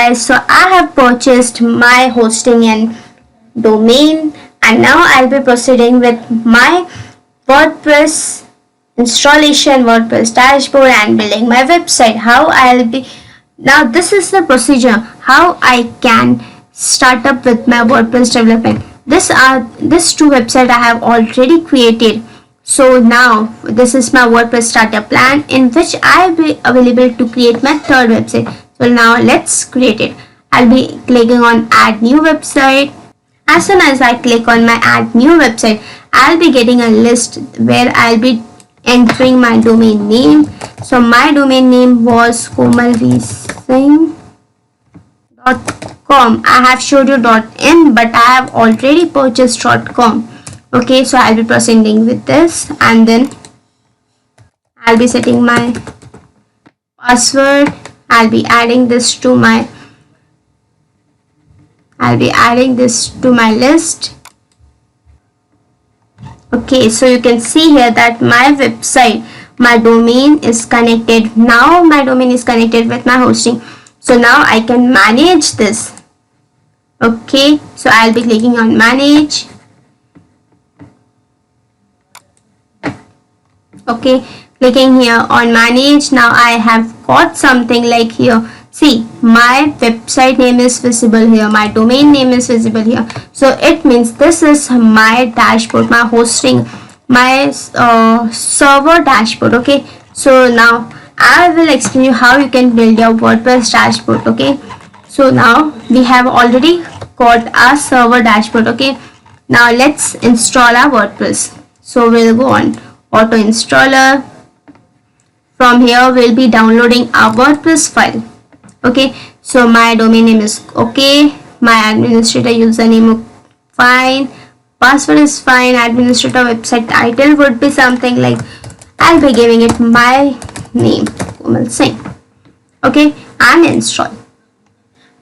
guys, so I have purchased my hosting and domain, and now I'll be proceeding with my WordPress installation, WordPress dashboard, and building my website. How I'll be now, this is the procedure how I can start up with my WordPress development. This two websites I have already created. So now this is my WordPress starter plan, in which I'll be available to create my third website. So now let's create it. I'll be clicking on add new website. As soon as I click on my add new website, I'll be getting a list where I'll be entering my domain name. So my domain name was komalvsingh.com. I have showed you .in, but I have already purchased .com. Okay, so I'll be proceeding with this, and then I'll be setting my password. I'll be adding this to my list. Okay, so you can see here that my website, my domain is connected. Now my domain is connected with my hosting. So now I can manage this. Okay, so I'll be clicking on manage. Okay, clicking here on manage. Now I have got something like here. See, my website name is visible here, my domain name is visible here. So it means this is my dashboard, my hosting, my server dashboard. Okay, so now I will explain you how you can build your WordPress dashboard. Okay, so now we have already got our server dashboard. Okay, now let's install our WordPress. So we'll go on auto installer. From here we'll be downloading our WordPress file. Okay, so my domain name is okay, my administrator username fine, password is fine, administrator website title would be something like, I'll be giving it my name, Komal Singh. Okay, and install.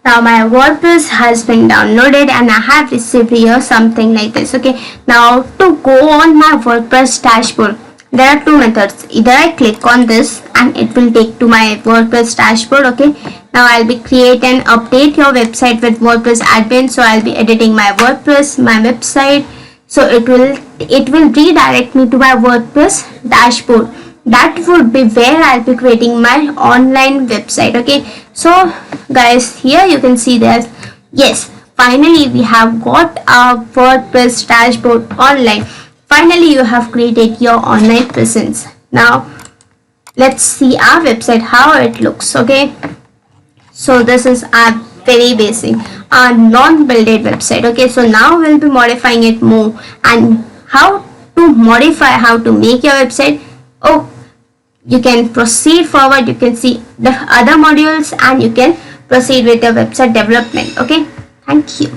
Now my WordPress has been downloaded and I have received here something like this. Okay, now to go on my WordPress dashboard, there are two methods. Either I click on this and it will take to my WordPress dashboard. Okay, now I'll be create and update your website with WordPress admin. So I'll be editing my WordPress, my website. So it will redirect me to my WordPress dashboard. That would be where I'll be creating my online website. Okay, so guys, here you can see that yes, finally we have got our WordPress dashboard online. Finally you have created your online presence. Now let's see our website, how it looks. Okay, so this is our very basic non-builded website. Okay, so now we'll be modifying it more, and how to modify, how to make your website. Oh, you can proceed forward, you can see the other modules, and you can proceed with your website development. Okay, thank you.